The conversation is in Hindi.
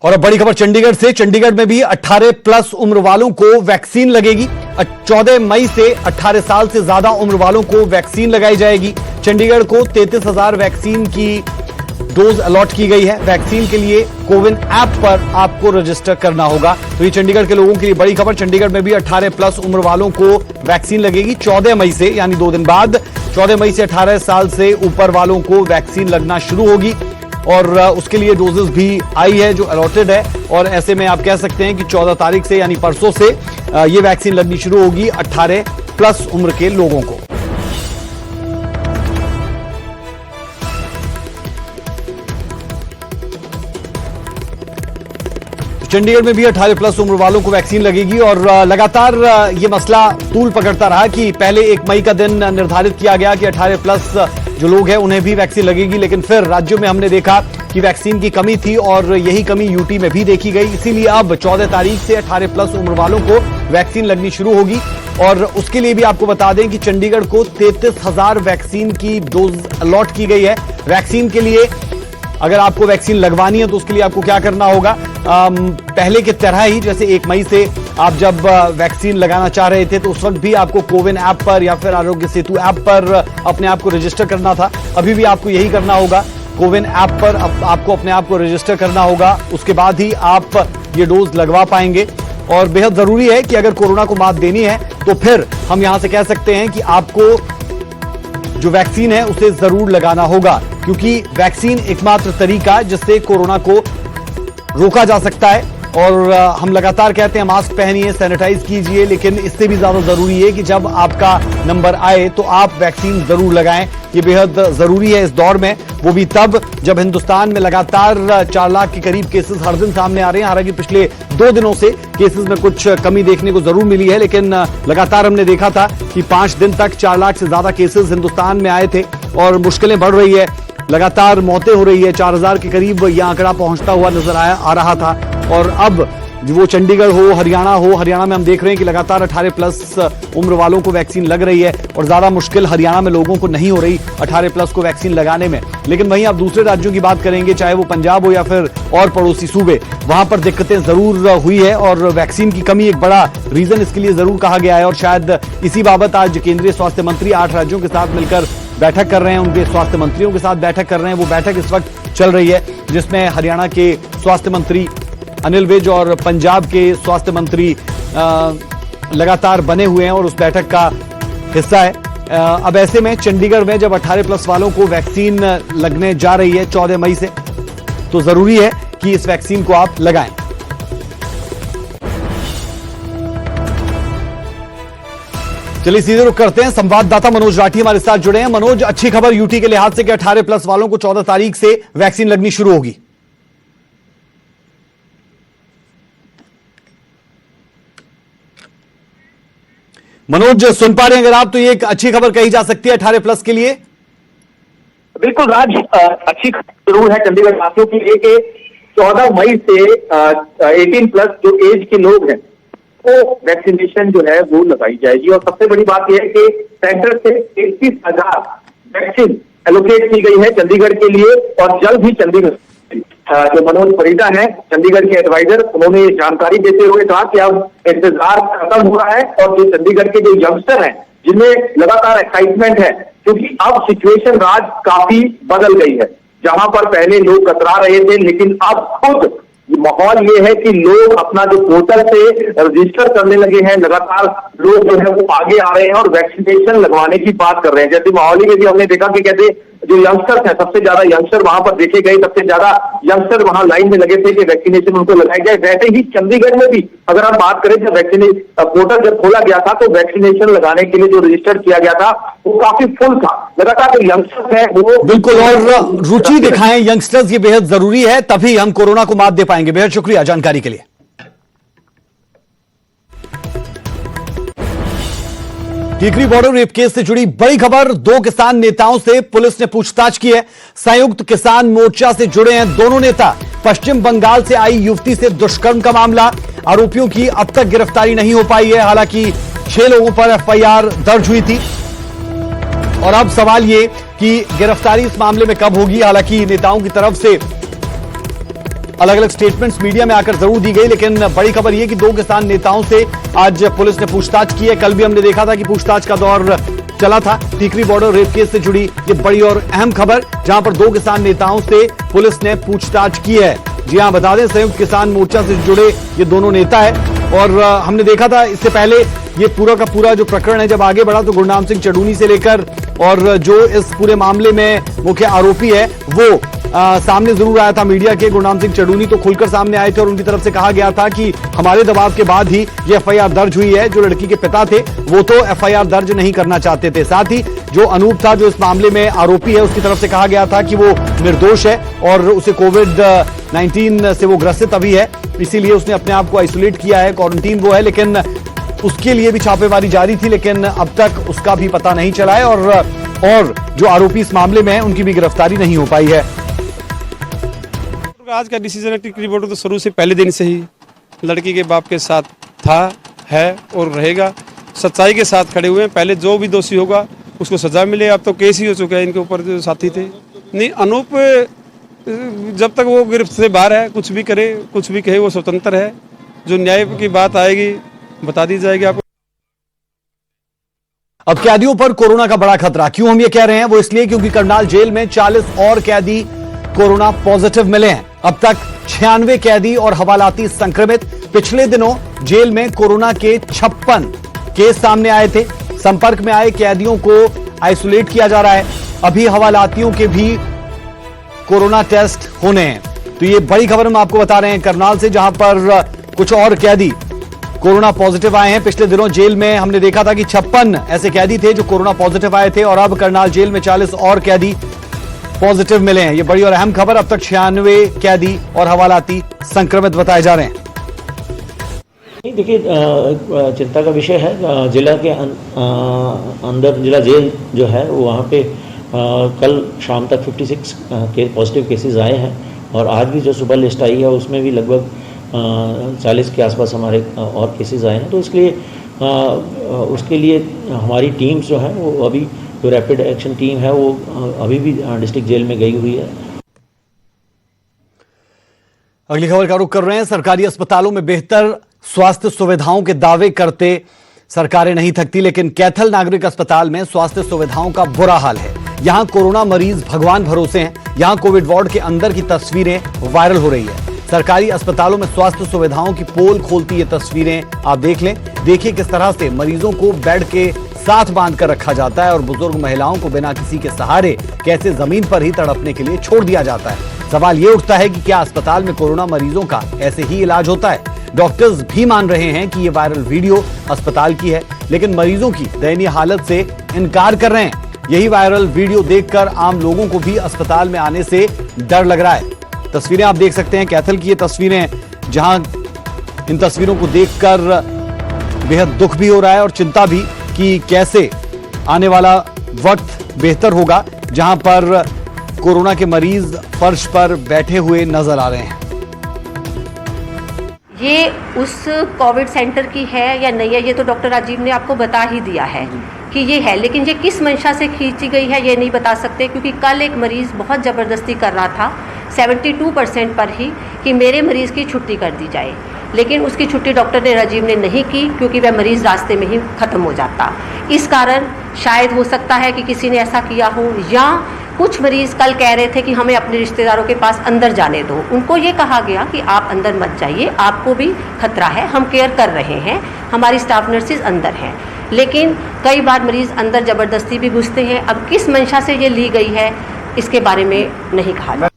और अब बड़ी खबर चंडीगढ़ से। चंडीगढ़ में भी 18 प्लस उम्र वालों को वैक्सीन लगेगी। 14 मई से 18 साल से ज्यादा उम्र वालों को वैक्सीन लगाई जाएगी। चंडीगढ़ को 33,000 वैक्सीन की डोज अलॉट की गई है। वैक्सीन के लिए कोविन ऐप पर आपको रजिस्टर करना होगा। तो ये चंडीगढ़ के लोगों के लिए बड़ी खबर। चंडीगढ़ में भी 18 प्लस उम्र वालों को वैक्सीन लगेगी 14 मई से, यानी 2 दिन बाद 14 मई से 18 साल से ऊपर वालों को वैक्सीन लगना शुरू होगी और उसके लिए डोजेस भी आई है जो अलॉटेड है। और ऐसे में आप कह सकते हैं कि 14 तारीख से यानी परसों से ये वैक्सीन लगनी शुरू होगी 18 प्लस उम्र के लोगों को। चंडीगढ़ में भी 18 प्लस उम्र वालों को वैक्सीन लगेगी और लगातार ये मसला तूल पकड़ता रहा कि पहले 1 मई का दिन निर्धारित किया गया कि 18 प्लस जो लोग हैं उन्हें भी वैक्सीन लगेगी, लेकिन फिर राज्यों में हमने देखा कि वैक्सीन की कमी थी और यही कमी यूटी में भी देखी गई। इसीलिए अब 14 तारीख से 18 प्लस उम्र वालों को वैक्सीन लगनी शुरू होगी। और उसके लिए भी आपको बता दें कि चंडीगढ़ को 33,000 वैक्सीन की डोज अलॉट की गई है। वैक्सीन के लिए अगर आपको वैक्सीन लगवानी है तो उसके लिए आपको क्या करना होगा, पहले की तरह ही जैसे 1 मई से आप जब वैक्सीन लगाना चाह रहे थे तो उस वक्त भी आपको कोविन ऐप पर या फिर आरोग्य सेतु ऐप पर अपने आप को रजिस्टर करना था। अभी भी आपको यही करना होगा, कोविन ऐप पर आपको अपने आप को रजिस्टर करना होगा। उसके बाद ही आप ये डोज लगवा पाएंगे। और बेहद जरूरी है कि अगर कोरोना को मात देनी है तो फिर हम यहां से कह सकते हैं कि आपको जो वैक्सीन है उसे जरूर लगाना होगा, क्योंकि वैक्सीन एकमात्र तरीका जिससे कोरोना को रोका जा सकता है। और हम लगातार कहते हैं मास्क पहनिए, सैनिटाइज कीजिए, लेकिन इससे भी ज्यादा जरूरी है कि जब आपका नंबर आए तो आप वैक्सीन जरूर लगाएं। ये बेहद जरूरी है इस दौर में, वो भी तब जब हिंदुस्तान में लगातार 4 लाख के करीब केसेस हर दिन सामने आ रहे हैं। हालांकि पिछले 2 दिनों से केसेस में कुछ कमी देखने को जरूर मिली है, लेकिन लगातार हमने देखा था कि 5 दिन तक 4 लाख से ज्यादा केसेस हिंदुस्तान में आए थे और मुश्किलें बढ़ रही है, लगातार मौतें हो रही है। 4,000 के करीब यह आंकड़ा पहुंचता हुआ नजर आ रहा था। और अब वो चंडीगढ़ हो, हरियाणा में हम देख रहे हैं कि लगातार 18 प्लस उम्र वालों को वैक्सीन लग रही है और ज्यादा मुश्किल हरियाणा में लोगों को नहीं हो रही 18 प्लस को वैक्सीन लगाने में। लेकिन वहीं आप दूसरे राज्यों की बात करेंगे, चाहे वो पंजाब हो या फिर और पड़ोसी सूबे, वहां पर दिक्कतें जरूर हुई है और वैक्सीन की कमी एक बड़ा रीजन इसके लिए जरूर कहा गया है। और शायद इसी बाबत आज केंद्रीय स्वास्थ्य मंत्री 8 राज्यों के साथ मिलकर बैठक कर रहे हैं, उनके स्वास्थ्य मंत्रियों के साथ बैठक कर रहे हैं। वो बैठक इस वक्त चल रही है जिसमें हरियाणा के स्वास्थ्य मंत्री अनिल विज और पंजाब के स्वास्थ्य मंत्री लगातार बने हुए हैं और उस बैठक का हिस्सा है। अब ऐसे में चंडीगढ़ में जब 18 प्लस वालों को वैक्सीन लगने जा रही है 14 मई से, तो जरूरी है कि इस वैक्सीन को आप लगाएं। चलिए सीधे रुख करते हैं, संवाददाता मनोज राठी हमारे साथ जुड़े हैं। मनोज, अच्छी खबर यूटी के लिहाज से कि 18 प्लस वालों को 14 तारीख से वैक्सीन लगनी शुरू होगी। मनोज, सुन पा रहे हैं अगर आप, तो ये एक अच्छी खबर कही जा सकती है 18 प्लस के लिए। बिल्कुल राज, अच्छी खबर जरूर है चंडीगढ़ वासियों के लिए कि 14 मई से 18 प्लस जो एज के लोग हैं वो वैक्सीनेशन जो है वो लगाई जाएगी। और सबसे बड़ी बात यह है कि सेंटर से 33,000 वैक्सीन एलोकेट की गई है चंडीगढ़ के लिए। और जल्द ही चंडीगढ़ जो मनोज परिदा है चंडीगढ़ के एडवाइजर, उन्होंने जानकारी देते हुए कहा कि अब इंतजार खत्म हो रहा है और जो चंडीगढ़ के जो यंगस्टर हैं जिनमें लगातार एक्साइटमेंट है, क्योंकि अब सिचुएशन राज काफी बदल गई है। जहां पर पहले लोग कतरा रहे थे, लेकिन अब खुद माहौल ये है कि लोग अपना जो पोर्टल से रजिस्टर करने लगे हैं, लगातार लोग जो है वो आगे आ रहे हैं और वैक्सीनेशन लगवाने की बात कर रहे हैं। जैसे मोहाली में भी हमने देखा कि कैसे जो यंगस्टर्स हैं, सबसे ज्यादा यंगस्टर वहां पर देखे गए, सबसे ज्यादा यंगस्टर वहां लाइन में लगे थे कि वैक्सीनेशन उनको लगाई जाए। वैसे ही चंडीगढ़ में भी अगर आप बात करें, जब वैक्सीनेशन पोर्टल जब खोला गया था तो वैक्सीनेशन लगाने के लिए जो रजिस्टर किया गया था वो काफी फुल था। लगातार जो यंगस्टर्स है वो बिल्कुल, और रुचि दिखाएं यंगस्टर्स, ये बेहद जरूरी है, तभी हम कोरोना को मात दे पाएंगे। बेहद शुक्रिया जानकारी के लिए। टीकरी बॉर्डर रेप केस से जुड़ी बड़ी खबर, 2 किसान नेताओं से पुलिस ने पूछताछ की है। संयुक्त किसान मोर्चा से जुड़े हैं दोनों नेता। पश्चिम बंगाल से आई युवती से दुष्कर्म का मामला, आरोपियों की अब तक गिरफ्तारी नहीं हो पाई है। हालांकि 6 लोगों पर एफआईआर दर्ज हुई थी और अब सवाल ये कि गिरफ्तारी इस मामले में कब होगी। हालांकि नेताओं की तरफ से अलग अलग स्टेटमेंट्स मीडिया में आकर जरूर दी गई, लेकिन बड़ी खबर यह कि 2 किसान नेताओं से आज पुलिस ने पूछताछ की है। कल भी हमने देखा था कि पूछताछ का दौर चला था। टीकरी बॉर्डर रेप केस से जुड़ी ये बड़ी और अहम खबर, जहां पर 2 किसान नेताओं से पुलिस ने पूछताछ की है। जी हां, बता दें संयुक्त किसान मोर्चा से जुड़े ये दोनों नेता है और हमने देखा था इससे पहले ये पूरा का पूरा जो प्रकरण है जब आगे बढ़ा तो गुरनाम सिंह चडूनी से लेकर और जो इस पूरे मामले में मुख्य आरोपी है वो सामने जरूर आया था मीडिया के। गुरनाम सिंह चडूनी तो खुलकर सामने आए थे और उनकी तरफ से कहा गया था कि हमारे दबाव के बाद ही ये एफआईआर दर्ज हुई है। जो लड़की के पिता थे वो तो एफआईआर दर्ज नहीं करना चाहते थे। साथ ही जो अनूप था जो इस मामले में आरोपी है उसकी तरफ से कहा गया था कि वो निर्दोष है और उसे कोविड-19 से वो ग्रसित अभी है, इसीलिए उसने अपने आप को आइसोलेट किया है, क्वारंटीन वो है। लेकिन उसके लिए भी छापेमारी जारी थी, लेकिन अब तक उसका भी पता नहीं चला है और जो आरोपी इस मामले में है उनकी भी गिरफ्तारी नहीं हो पाई है। आज का डिसीजन है टीकरी बॉर्डर तो शुरू से पहले दिन से ही लड़की के बाप के साथ था, है और रहेगा। सच्चाई के साथ खड़े हुए हैं। पहले जो भी दोषी होगा उसको सजा मिले। अब तो केस ही हो चुका है इनके ऊपर जो साथी थे। नहीं, अनूप जब तक वो गिरफ्त से बाहर है, कुछ भी करे कुछ भी कहे, वो स्वतंत्र है। जो न्याय की बात आएगी बता दी जाएगी आपको। अब कैदियों पर कोरोना का बड़ा खतरा, क्यों हम ये कह रहे हैं? वो इसलिए क्योंकि करनाल जेल में 40 और कैदी कोरोना पॉजिटिव मिले हैं। अब तक 96 कैदी और हवालाती संक्रमित। पिछले दिनों जेल में कोरोना के 56 केस सामने आए थे। संपर्क में आए कैदियों को आइसोलेट किया जा रहा है। अभी हवालातियों के भी कोरोना टेस्ट होने हैं। तो ये बड़ी खबर हम आपको बता रहे हैं करनाल से, जहां पर कुछ और कैदी कोरोना पॉजिटिव आए हैं। पिछले दिनों जेल में हमने देखा था कि 56 ऐसे कैदी थे जो कोरोना पॉजिटिव आए थे और अब करनाल जेल में 40 और कैदी पॉजिटिव मिले हैं। ये बड़ी और अहम खबर। अब तक 96 कैदी और हवालाती संक्रमित बताए जा रहे हैं। नहीं, देखिए चिंता का विषय है। जिला के अंदर जिला जेल जो है वो वहाँ पे कल शाम तक 56 के पॉजिटिव केसेस आए हैं और आज भी जो सुबह लिस्ट आई है उसमें भी लगभग 40 के आसपास हमारे और केसेस आए हैं। तो उसके लिए हमारी टीम्स जो है वो अभी जो रैपिड एक्शन टीम है वो अभी भी डिस्ट्रिक्ट जेल में गई हुई है। अगली खबर का रुख कर रहे हैं। सरकारी अस्पतालों में बेहतर स्वास्थ्य सुविधाओं के दावे करते सरकारें नहीं थकती, लेकिन कैथल नागरिक अस्पताल में स्वास्थ्य सुविधाओं का बुरा हाल है। यहां कोरोना मरीज भगवान भरोसे हैं। यहां कोविड वार्ड के अंदर की तस्वीरें वायरल हो रही है। सरकारी अस्पतालों में स्वास्थ्य सुविधाओं की पोल खोलती ये तस्वीरें आप देख लें। देखिए किस तरह से मरीजों को बेड के साथ बांधकर रखा जाता है और बुजुर्ग महिलाओं को बिना किसी के सहारे कैसे जमीन पर ही तड़पने के लिए छोड़ दिया जाता है। सवाल ये उठता है कि क्या अस्पताल में कोरोना मरीजों का ऐसे ही इलाज होता है? डॉक्टर्स भी मान रहे हैं कि ये वायरल वीडियो अस्पताल की है, लेकिन मरीजों की दयनीय हालत से इनकार कर रहे हैं। यही वायरल वीडियो देखकर आम लोगों को भी अस्पताल में आने से डर लग रहा है। तस्वीरें आप देख सकते हैं कैथल की ये तस्वीरें, जहां इन तस्वीरों को देखकर बेहद दुख भी हो रहा है और चिंता भी कि कैसे आने वाला वक्त बेहतर होगा, जहां पर कोरोना के मरीज फर्श पर बैठे हुए नजर आ रहे हैं। ये उस कोविड सेंटर की है या नहीं है, ये तो डॉक्टर राजीव ने आपको बता ही दिया है कि ये है, लेकिन ये किस मंशा से खींची गई है ये नहीं बता सकते, क्योंकि कल एक मरीज़ बहुत ज़बरदस्ती कर रहा था 72% पर ही कि मेरे मरीज़ की छुट्टी कर दी जाए, लेकिन उसकी छुट्टी डॉक्टर ने राजीव ने नहीं की क्योंकि वह मरीज़ रास्ते में ही ख़त्म हो जाता। इस कारण शायद हो सकता है कि किसी ने ऐसा किया हो, या कुछ मरीज़ कल कह रहे थे कि हमें अपने रिश्तेदारों के पास अंदर जाने दो। उनको ये कहा गया कि आप अंदर मत जाइए, आपको भी खतरा है, हम केयर कर रहे हैं, हमारी स्टाफ नर्सेज अंदर हैं। लेकिन कई बार मरीज़ अंदर ज़बरदस्ती भी घुसते हैं। अब किस मंशा से ये ली गई है इसके बारे में नहीं कहा।